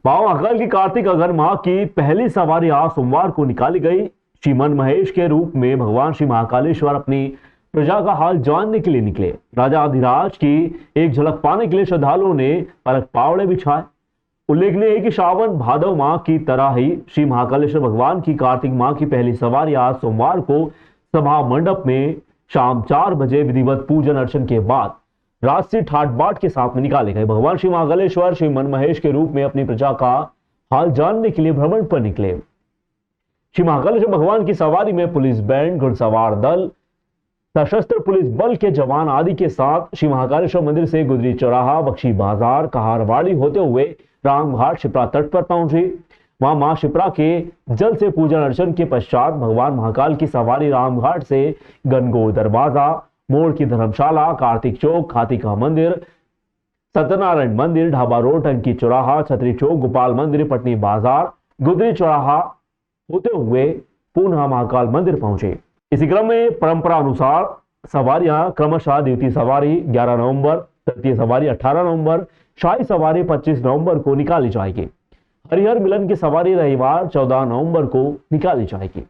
बाबा महाकाल की कार्तिक अगर माह की पहली सवारी आज सोमवार को निकाली गई। श्री मन महेश के रूप में भगवान श्री महाकालेश्वर अपनी प्रजा का हाल जानने के लिए निकले। राजा अधिराज की एक झलक पाने के लिए श्रद्धालुओं ने अलग पावड़े बिछाए। उल्लेखनीय है कि श्रावण भादव माह की तरह ही श्री महाकालेश्वर भगवान की कार्तिक माह की पहली सवारी आज सोमवार को सभा मंडप में शाम 4 बजे विधिवत पूजन अर्चन के बाद राजसी ठाट बाट के साथ में निकाले गए। भगवान श्री महाकालेश्वर श्री मन महेश के रूप में अपनी प्रजा का हाल जानने के लिए भ्रमण पर निकले। श्री महाकालेश्वर भगवान की सवारी में पुलिस बैंड, घुड़सवार दल, सशस्त्र पुलिस बल के जवान आदि के साथ श्री महाकालेश्वर मंदिर से गुदरी चौराहा, बख्शी बाजार, कहारवाड़ी होते हुए रामघाट शिप्रा तट पर पहुंची। वहां मां शिप्रा के जल से पूजन अर्चन के पश्चात भगवान महाकाल की सवारी रामघाट से गनगौर दरवाजा, मोड़ की धर्मशाला, कार्तिक चौक, हाथी का मंदिर, सत्यनारायण मंदिर, ढाबा रोड, टंकी चौराहा, छतरी चौक, गोपाल मंदिर, पटनी बाजार, गुदरी चौराहा होते हुए पुनः महाकाल मंदिर पहुंचे। इसी क्रम में परंपरा अनुसार सवारियां क्रमशः द्वितीय सवारी 11 नवंबर, तृतीय सवारी 18 नवंबर, शाही सवारी 25 नवंबर को निकाली जाएगी। हरिहर मिलन की सवारी रविवार 14 नवंबर को निकाली जाएगी।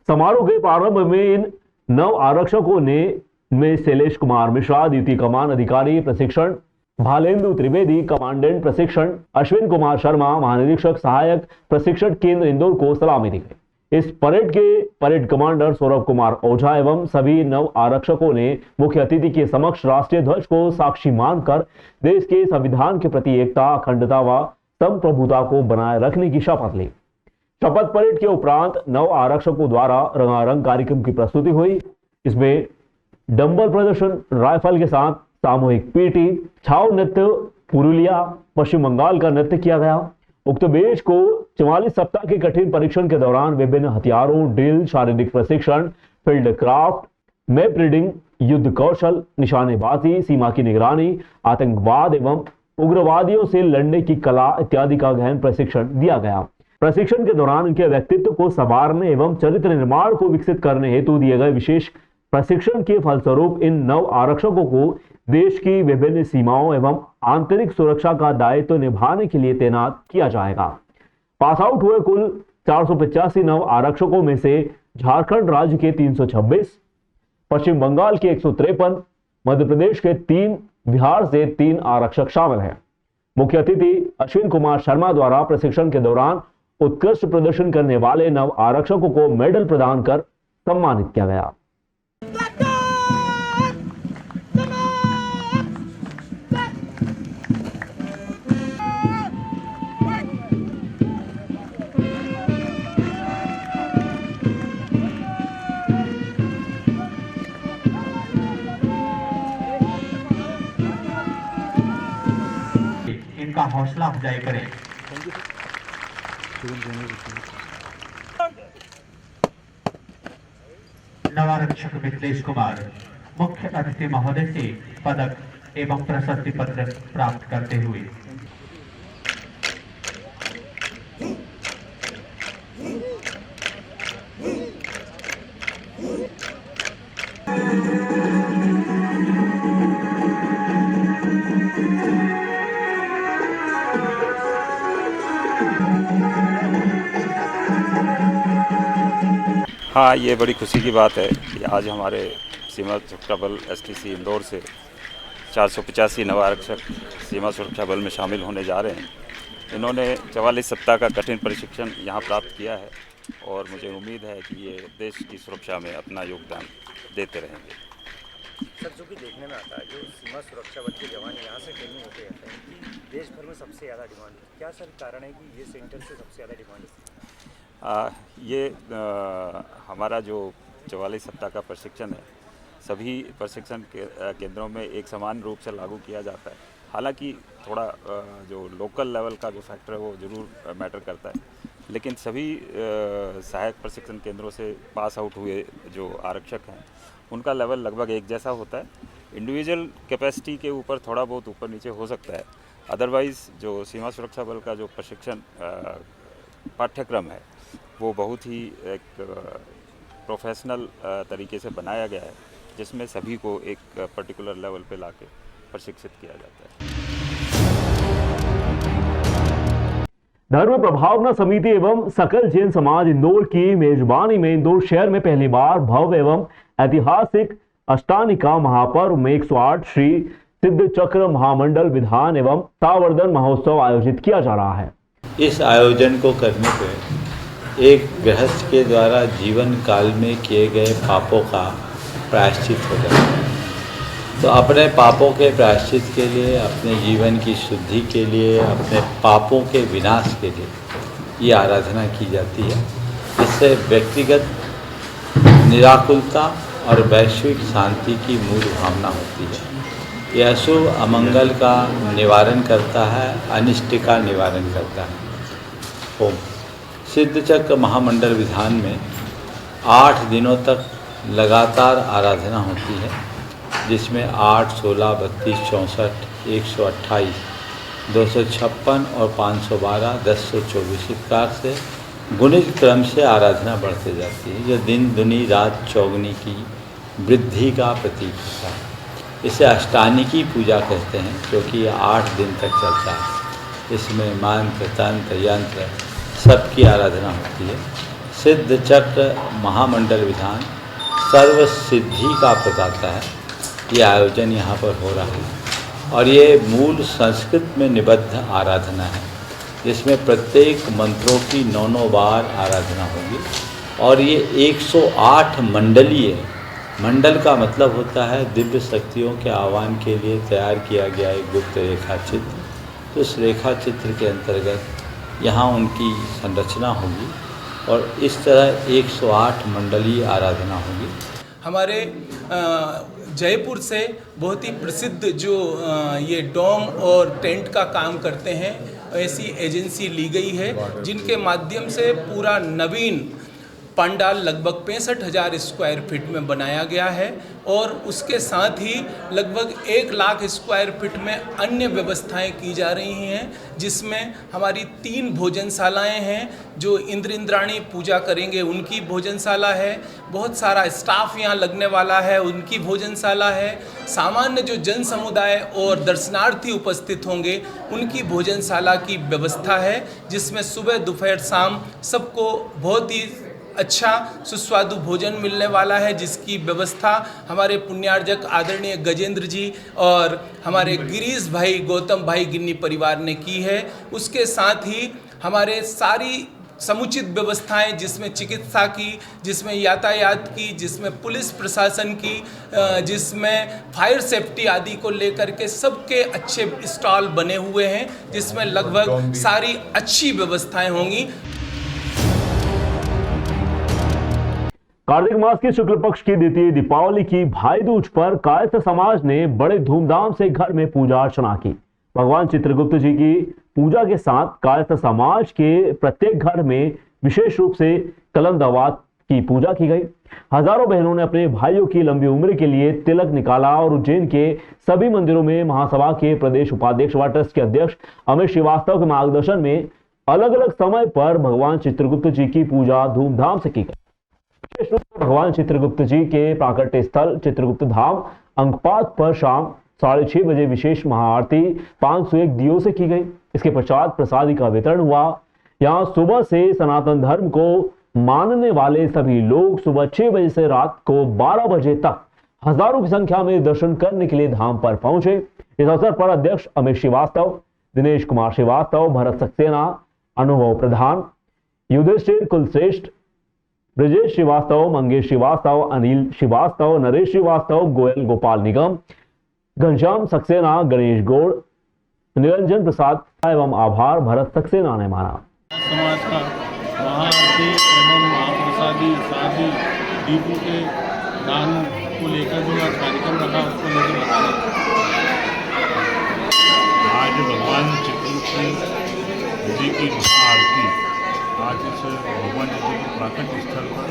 समारोह के प्रारंभ में इन नव आरक्षकों में शैलेश कुमार मिश्रा द्वितीय कमान अधिकारी प्रशिक्षण, भालेंदु त्रिवेदी कमांडेंट प्रशिक्षण, अश्विन कुमार शर्मा महानिरीक्षक सहायक प्रशिक्षण केंद्र इंदौर को सलामी दी गई। इस परेड के परेड कमांडर सौरभ कुमार ओझा एवं सभी नव आरक्षकों ने मुख्य अतिथि के समक्ष राष्ट्रीय ध्वज को साक्षी मानकर देश के संविधान के प्रति एकता, अखंडता व संप्रभुता को बनाए रखने की शपथ ली। शपथ परेड के उपरांत नव आरक्षकों द्वारा रंगारंग कार्यक्रम की प्रस्तुति हुई। इसमें डंबल प्रदर्शन, राइफल के साथ सामूहिक पीटी, छाव नृत्य, पुरुलिया पश्चिम बंगाल का नृत्य किया गया। उक्त बेच को 44 सप्ताह के कठिन परीक्षण के दौरान विभिन्न हथियारों, ड्रिल, शारीरिक प्रशिक्षण, फील्ड क्राफ्ट, मैप रीडिंग, युद्ध कौशल, निशानेबाजी, सीमा की निगरानी, आतंकवाद एवं उग्रवादियों से लड़ने की कला इत्यादि का गहन प्रशिक्षण दिया गया। प्रशिक्षण के दौरान उनके व्यक्तित्व को संवारने एवं चरित्र निर्माण को विकसित करने हेतु दिए गए विशेष प्रशिक्षण के फलस्वरूप इन नव आरक्षकों को देश की विभिन्न सीमाओं एवं आंतरिक सुरक्षा का दायित्व निभाने के लिए तैनात किया जाएगा। पास आउट हुए कुल 485 नव आरक्षकों में से झारखंड राज्य के 326, पश्चिम बंगाल के 153, मध्य प्रदेश के 3, बिहार से 3 आरक्षक शामिल हैं। मुख्य अतिथि अश्विन कुमार शर्मा द्वारा प्रशिक्षण के दौरान उत्कृष्ट प्रदर्शन करने वाले नव आरक्षकों को मेडल प्रदान कर सम्मानित किया गया। इनका हौसला अफजाई करें। नवारक्षक मिथिलेश कुमार मुख्य अतिथि महोदय से पदक एवं प्रशस्ति पत्र प्राप्त करते हुए हाँ, ये बड़ी खुशी की बात है कि आज हमारे सीमा सुरक्षा बल एसटीसी इंदौर से 485 नव आरक्षक सीमा सुरक्षा बल में शामिल होने जा रहे हैं। इन्होंने 44 सप्ताह का कठिन प्रशिक्षण यहाँ प्राप्त किया है और मुझे उम्मीद है कि ये देश की सुरक्षा में अपना योगदान देते रहेंगे। सर, जो कि देखने में आता है, जो सीमा सुरक्षा बल के जवान यहाँ से ट्रेनिंग होते रहते हैं कि देश भर में सबसे ज़्यादा डिमांड है। क्या सर कारण है कि ये सेंटर से सबसे ज़्यादा डिमांड है? हमारा जो 44 सप्ताह का प्रशिक्षण है, सभी प्रशिक्षण केंद्रों में एक समान रूप से लागू किया जाता है। हालांकि थोड़ा जो लोकल लेवल का जो फैक्टर है वो ज़रूर मैटर करता है, लेकिन सभी सहायक प्रशिक्षण केंद्रों से पास आउट हुए जो आरक्षक हैं उनका लेवल लगभग एक जैसा होता है। इंडिविजुअल कैपेसिटी के ऊपर थोड़ा बहुत ऊपर नीचे हो सकता है, अदरवाइज़ जो सीमा सुरक्षा बल का जो प्रशिक्षण पाठ्यक्रम है वो बहुत ही एक प्रोफेशनल तरीके से बनाया गया है, जिसमें सभी को एक पर्टिकुलर लेवल पे लाके प्रशिक्षित किया जाता है। धर्म प्रभावना समिति एवं सकल जैन समाज इंदौर की मेजबानी में इंदौर शहर में पहली बार भव्य एवं ऐतिहासिक अष्टानिका महापर्व में 108 श्री सिद्ध चक्र महामंडल विधान एवं सावर्धन महोत्सव आयोजित किया जा रहा है। इस आयोजन को करने पर एक गृहस्थ के द्वारा जीवन काल में किए गए पापों का प्रायश्चित हो जाता है। तो अपने पापों के प्रायश्चित के लिए, अपने जीवन की शुद्धि के लिए, अपने पापों के विनाश के लिए ये आराधना की जाती है। इससे व्यक्तिगत निराकुलता और वैश्विक शांति की मूल भावना होती है। यह अशुभ अमंगल का निवारण करता है, अनिष्ट का निवारण करता है। ओम सिद्ध चक्र महामंडल विधान में 8 दिनों तक लगातार आराधना होती है, जिसमें 8, 16, 32, 64, 128, 256 और 512, 1024 इस प्रकार से गुणित क्रम से आराधना बढ़ते जाती है, जो दिन दुनी रात चौगुनी की वृद्धि का प्रतीक होता है। इसे अष्टानिकी पूजा कहते हैं, क्योंकि ये 8 दिन तक चलता है। इसमें मंत्र, तंत्र, यंत्र सबकी आराधना होती है। सिद्ध चक्र महामंडल विधान सर्व सिद्धि का प्रदाता है। ये आयोजन यहाँ पर हो रहा है और ये मूल संस्कृत में निबद्ध आराधना है, जिसमें प्रत्येक मंत्रों की 9 बार आराधना होगी और ये 108 मंडलीय है। मंडल का मतलब होता है दिव्य शक्तियों के आह्वान के लिए तैयार किया गया एक गुप्त रेखा चित्र। तो उस रेखा चित्र के अंतर्गत यहाँ उनकी संरचना होगी और इस तरह 108 मंडलीय आराधना होगी। हमारे जयपुर से बहुत ही प्रसिद्ध जो ये डोम और टेंट का काम करते हैं, ऐसी एजेंसी ली गई है, जिनके माध्यम से पूरा नवीन पंडाल लगभग 65,000 स्क्वायर फीट में बनाया गया है और उसके साथ ही लगभग 1 लाख स्क्वायर फीट में अन्य व्यवस्थाएं की जा रही हैं, जिसमें हमारी 3 भोजनशालाएं हैं। जो इंद्र इंद्राणी पूजा करेंगे उनकी भोजनशाला है, बहुत सारा स्टाफ यहाँ लगने वाला है, उनकी भोजनशाला है, सामान्य जो जन समुदाय और दर्शनार्थी उपस्थित होंगे उनकी भोजनशाला की व्यवस्था है, जिसमें सुबह दोपहर शाम सबको बहुत ही अच्छा सुस्वादु भोजन मिलने वाला है, जिसकी व्यवस्था हमारे पुण्यार्जक आदरणीय गजेंद्र जी और हमारे गिरीश भाई गौतम भाई गिन्नी परिवार ने की है। उसके साथ ही हमारे सारी समुचित व्यवस्थाएं, जिसमें चिकित्सा की, जिसमें यातायात की, जिसमें पुलिस प्रशासन की, जिसमें फायर सेफ्टी आदि को लेकर के सबके अच्छे स्टॉल बने हुए हैं, जिसमें लगभग सारी अच्छी व्यवस्थाएं होंगी। कार्तिक मास के शुक्ल पक्ष की द्वितीय दीपावली की भाई दूज पर कायस्थ समाज ने बड़े धूमधाम से घर में पूजा अर्चना की। भगवान चित्रगुप्त जी की पूजा के साथ कायस्थ समाज के प्रत्येक घर में विशेष रूप से कलमदावात की पूजा की गई। हजारों बहनों ने अपने भाइयों की लंबी उम्र के लिए तिलक निकाला और उज्जैन के सभी मंदिरों में महासभा के प्रदेश उपाध्यक्ष व ट्रस्ट के अध्यक्ष अमित श्रीवास्तव के मार्गदर्शन में अलग अलग समय पर भगवान चित्रगुप्त जी की पूजा धूमधाम से की गई। विशेष रूप से भगवान चित्रगुप्त जी के प्राकट्य स्थल चित्रगुप्त धाम अंकपात पर शाम 6:30 बजे विशेष महाआरती 501 दियों से की गई। इसके पश्चात प्रसादी का वितरण हुआ। यहाँ सुबह से सनातन धर्म को मानने वाले सभी लोग सुबह 6 बजे से रात को 12 बजे तक हजारों की संख्या में दर्शन करने के लिए धाम पर पहुंचे। इस अवसर पर अध्यक्ष अमित श्रीवास्तव, दिनेश कुमार श्रीवास्तव, भरत सक्सेना, अनुभव प्रधान, युधिष्ठिर कुलश्रेष्ठ, ब्रजेश श्रीवास्तव, मंगेश श्रीवास्तव, अनिल श्रीवास्तव, नरेश श्रीवास्तव, गोयल गोपाल निगम, घनश्याम सक्सेना, गणेश गौड़, निरंजन प्रसाद एवं आभार भरत सक्सेना ने माना। समाज का महाआरती एवं महाप्रसादी शादी दीपों के दान को लेकर जो आज कार्यक्रम रखा उसको लेकर बताया। आज भगवान चित्रकूट जी की महाआरती आज इस भगवान जी के प्राकट स्थल पर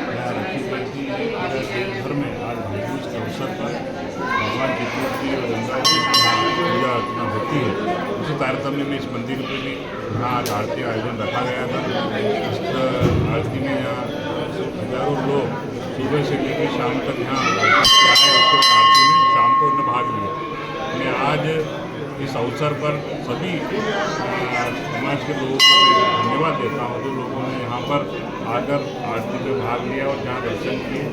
यहाँ रखी गई थी। पूरे देश भर में आज भाईदूज के अवसर पर भगवान चित्रकूट की और गंगा जी की पूजा अर्चना होती है। उसी तारतम्य में इस मंदिर पर भी यहाँ आज आरती का आयोजन रखा गया था। इस आरती में यहाँ हजारों लोग सुबह से लेकर शाम तक यहाँ आए। उसके बाद आरती में शाम को उन्होंने भाग लिया। मैं आज इस अवसर पर सभी समाज के लोगों को धन्यवाद देता हूँ जो लोगों ने यहाँ पर आकर आरती में भाग लिया और जहाँ दर्शन किए।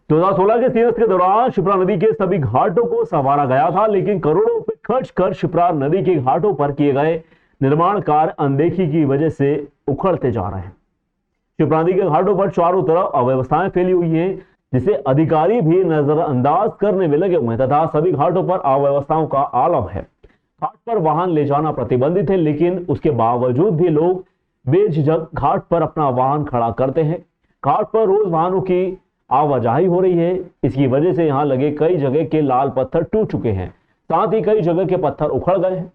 2016 के सिंहस्थ के दौरान शिप्रा नदी के सभी घाटों को संवारा गया था, लेकिन करोड़ों रुपए खर्च कर शिप्रा नदी के घाटों पर किए गए निर्माण कार्य अनदेखी की वजह से उखड़ते जा रहे हैं। शिप्रा नदी के घाटों पर चारों तरफ अव्यवस्थाएं फैली हुई हैं, जिसे अधिकारी भी नजरअंदाज करने में लगे हुए हैं तथा सभी घाटों पर अव्यवस्थाओं का आलम है। घाट पर वाहन ले जाना प्रतिबंधित है, लेकिन उसके बावजूद भी लोग बेझिझक घाट पर अपना वाहन खड़ा करते हैं। घाट पर रोज वाहनों की आवाजाही हो रही है। इसकी वजह से यहाँ लगे कई जगह के लाल पत्थर टूट चुके हैं, साथ ही कई जगह के पत्थर उखड़ गए हैं।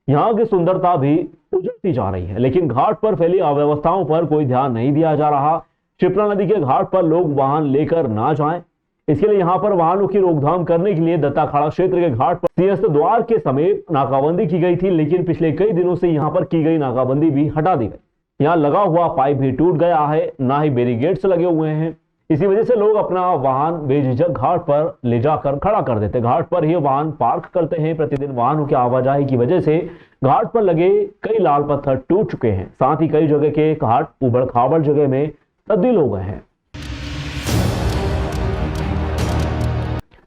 यहाँ की सुंदरता भी उजड़ती जा रही है, लेकिन घाट पर फैली अव्यवस्थाओं पर कोई ध्यान नहीं दिया जा रहा। शिप्रा नदी के घाट पर लोग वाहन लेकर ना जाएं, इसके लिए यहाँ पर वाहनों की रोकथाम करने के लिए दत्ताखाड़ा क्षेत्र के घाट पर सिंहस्थ द्वार के समीप नाकाबंदी की गई थी, लेकिन पिछले कई दिनों से यहाँ पर की गई नाकाबंदी भी हटा दी गई। यहाँ लगा हुआ पाइप भी टूट गया है, ना ही बैरिकेड्स लगे हुए हैं। इसी वजह से लोग अपना वाहन बेझिझक घाट पर ले जाकर खड़ा कर देते, घाट पर ही वाहन पार्क करते हैं। प्रतिदिन वाहनों की आवाजाही की वजह से घाट पर लगे कई लाल पत्थर टूट चुके हैं, साथ ही कई जगह के घाट उबड़ खाबड़ जगह में तब्दील हो गए हैं।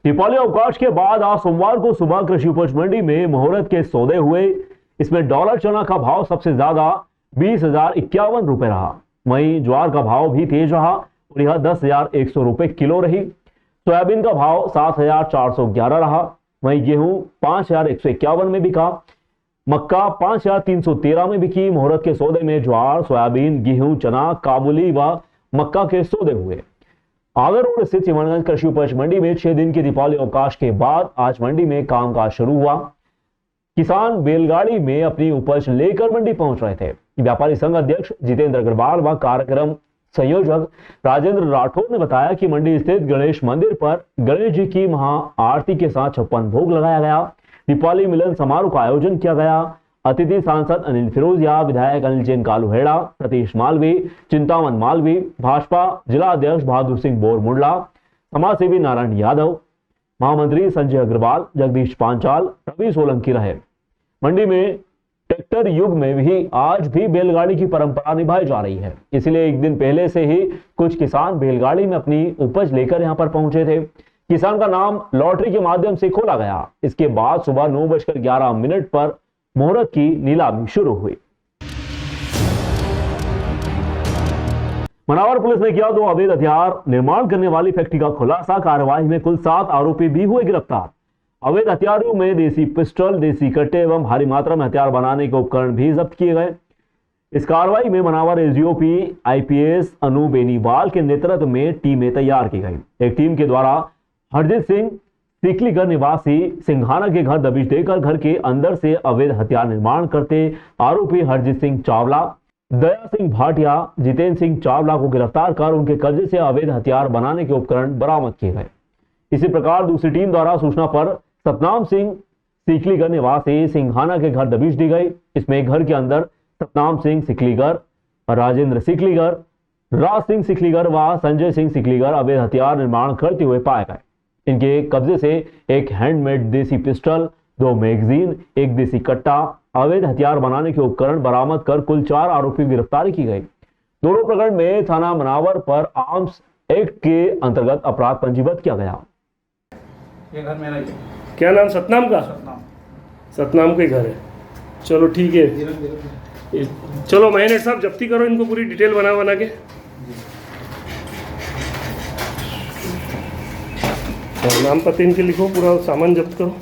दीपावली अवकाश के बाद आज सोमवार को सुबह कृषि उपज मंडी में मुहूर्त के सौदे हुए। इसमें डॉलर चना का भाव सबसे ज्यादा 20,051 रुपए रहा। वहीं ज्वार का भाव भी तेज रहा और यह 10,100 रुपए किलो रही। सोयाबीन का भाव 7,411 रहा। वहीं गेहूं 5,151 में बिका। मक्का 5,313 में बिकी। मुहूर्त के सौदे में ज्वार, सोयाबीन, गेहूं, चना, काबुली व मक्का के सौदे हुए। आगर रोड स्थित सिमरगंज कृषि उपज मंडी में 6 दिन की दीपावली अवकाश के बाद आज मंडी में कामकाज शुरू हुआ। किसान बैलगाड़ी में अपनी उपज लेकर मंडी पहुंच रहे थे। व्यापारी संघ अध्यक्ष जितेंद्र अग्रवाल व कार्यक्रम संयोजक राजेंद्र राठौर ने बताया कि मंडी स्थित गणेश मंदिर पर गणेश जी की महाआरती के साथ 56 भोग लगाया गया। दीपावली मिलन समारोह का आयोजन किया गया। अतिथि सांसद अनिल फिरोजिया, विधायक अनिल जैन कालूहेड़ा, सतीश मालवी, चिंतामन मालवी, भाजपा जिला अध्यक्ष बहादुर सिंह बोर मुंडला, समाजसेवी नारायण यादव, महामंत्री संजय अग्रवाल, जगदीश पांचाल, रवि सोलंकी रहे। मंडी में ट्रैक्टर युग में भी आज भी बैलगाड़ी की परंपरा निभाई जा रही है, इसलिए एक दिन पहले से ही कुछ किसान बैलगाड़ी में अपनी उपज लेकर यहां पर पहुंचे थे। किसान का नाम लॉटरी के माध्यम से खोला गया। इसके बाद सुबह 9:11 पर मुहूर्त की नीलामी शुरू हुई। मनावर पुलिस ने किया 2 अवैध हथियार निर्माण करने वाली फैक्ट्री का खुलासा। कार्रवाई में कुल 7 आरोपी भी हुए गिरफ्तार। अवैध हथियारों में देसी पिस्टल, देसी कट्टे एवं भारी मात्रा में हथियार बनाने के उपकरण भी जब्त किए गए। इस कार्रवाई में मनावर एसडीओपी आईपीएस अनु बेनीवाल के नेतृत्व में टीमें तैयार की गई। एक टीम के द्वारा हरजीत सिंह सिकलीगढ़ निवासी सिंघाना के घर दबिश देकर घर के अंदर से अवैध हथियार निर्माण करते आरोपी हरजीत सिंह चावला, दया सिंह भाटिया, जितेंद्र सिंह चावला को गिरफ्तार कर उनके कब्जे से अवैध हथियार बनाने के उपकरण बरामद किए गए। इसी प्रकार दूसरी टीम द्वारा सूचना पर सतनाम सिंह सिकलीगढ़ निवासी सिंघाना के घर दबिश दी गई। इसमें घर के अंदर सतनाम सिंह सिकलीगढ़, राजेंद्र सिकलीगढ़, राज सिंह सिकलीगढ़ व संजय सिंह सिकलीगढ़ अवैध हथियार निर्माण करते हुए पाए गए। इनके कब्जे से एक हैंडमेड देसी पिस्टल, 2 मैगजीन, 1 देसी कट्टा, अवैध हथियार बनाने के उपकरण बरामद कर कुल 4 आरोपी गिरफ्तारी की गई। दोनों प्रकरण में थाना मनावर पर आर्म्स एक्ट के अंतर्गत अपराध पंजीबद्ध किया गया। ये घर मेरा ही है। क्या नाम? सतनाम का? सतनाम का ही घर है। चलो ठीक है। चलो महेंद्र साहब जब्ती करो इनको, पूरी डिटेल बना के। नाम पते इनके लिखो, पूरा सामान जब्त करो।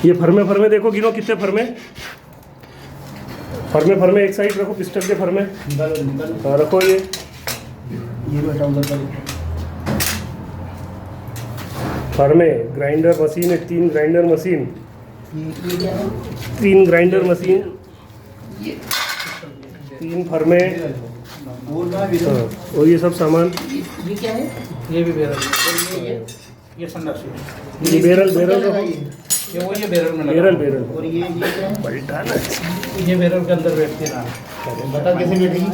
ये फरमे देखो, गिनो कितने फरमे एक साइड रखो, पिस्टल के फरमे रखो। ये बेटा उधर फरमे, ग्राइंडर मशीन है, 3 ग्राइंडर मशीन, 3 ग्राइंडर मशीन, 3 फरमे, और ये सब सामान। ये क्या है? ये भी बैरल, ये संडास, ये बैरल ये वो ये बैरल में बैरल और ये क्या है? पलटा ना, ये बैरल के अंदर बैठती है ना। बता कैसे बैठेगी?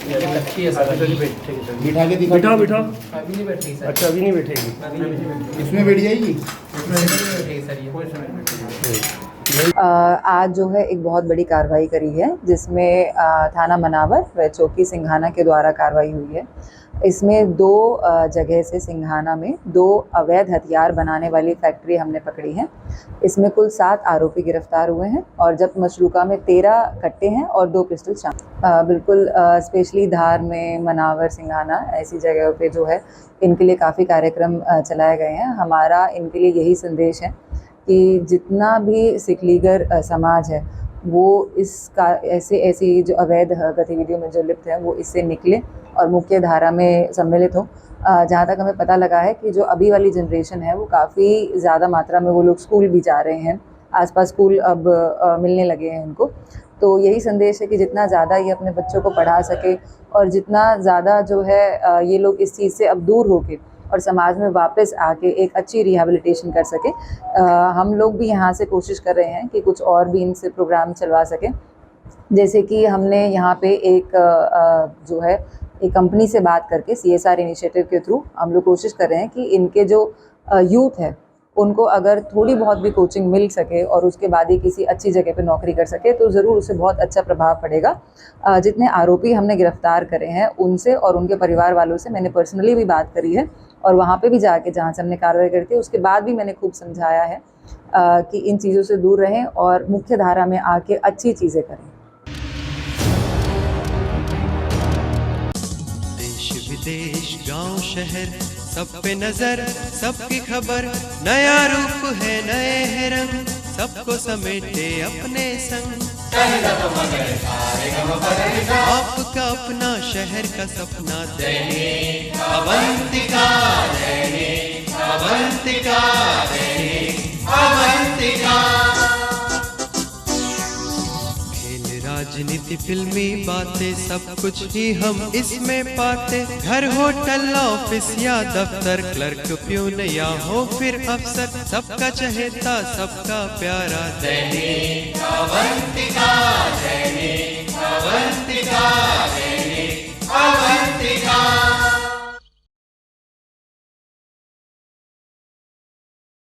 ये लक्की है सारी बैठेगी। बिठा के दिखा। बिठा अभी नहीं बैठेगी सर। अच्छा अभी नहीं बैठेगी, इसमें बैठ जाएगी, इसमें नहीं बैठेगी सर, ये कोई समय नहीं। आज जो है एक बहुत बड़ी कार्रवाई करी है, जिसमें थाना मनावर व चौकी सिंघाना के द्वारा कार्रवाई हुई है। इसमें 2 जगह से सिंघाना में 2 अवैध हथियार बनाने वाली फैक्ट्री हमने पकड़ी है। इसमें कुल 7 आरोपी गिरफ्तार हुए हैं और जब मशरूका में 13 कट्टे हैं और 2 पिस्टल शामिल। बिल्कुल स्पेशली धार में, मनावर, सिंघाना ऐसी जगहों पे जो है इनके लिए काफ़ी कार्यक्रम चलाए गए हैं। हमारा इनके लिए यही संदेश है कि जितना भी सिख लीगर समाज है वो इसका ऐसी जो अवैध गतिविधियों में जो लिप्त है वो इससे निकले और मुख्य धारा में सम्मिलित हो। जहाँ तक हमें पता लगा है कि जो अभी वाली जनरेशन है वो काफ़ी ज़्यादा मात्रा में वो लोग स्कूल भी जा रहे हैं, आसपास स्कूल अब मिलने लगे हैं इनको। तो यही संदेश है कि जितना ज़्यादा ये अपने बच्चों को पढ़ा सके और जितना ज़्यादा जो है ये लोग इस चीज़ से अब दूर होके और समाज में वापस आके एक अच्छी रिहैबिलिटेशन कर सके। हम लोग भी यहाँ से कोशिश कर रहे हैं कि कुछ और भी इनसे प्रोग्राम चलवा सकें। जैसे कि हमने यहाँ पे एक जो है एक कंपनी से बात करके CSR इनिशिएटिव के थ्रू हम लोग कोशिश कर रहे हैं कि इनके जो यूथ है उनको अगर थोड़ी बहुत भी कोचिंग मिल सके और उसके बाद ही किसी अच्छी जगह पे नौकरी कर सके तो ज़रूर उससे बहुत अच्छा प्रभाव पड़ेगा। जितने आरोपी हमने गिरफ्तार करे हैं उनसे और उनके परिवार वालों से मैंने पर्सनली भी बात करी है और वहाँ पे भी जाके जहाँ से हमने कार्रवाई करी थी उसके बाद भी मैंने खूब समझाया है कि इन चीज़ों से दूर रहें और मुख्य धारा में आके अच्छी चीज़ें करें। देश विदेश गांव शहर सब पे नजर, सबकी खबर, नया रूप है, नए है रंग, सबको समेटे अपने संग। आपका अपना शहर का सपना दैनिक अवंतिका, दैनिक अवंतिका, दैनिक अवंतिका। राजनीति, फिल्मी बातें, सब कुछ ही हम इसमें पाते। घर, होटल, ऑफिस या दफ्तर, क्लर्क, प्यून या हो फिर अफसर, सबका चहेता, सबका प्यारा दैनिक अवंतिका, दैनिक अवंतिका।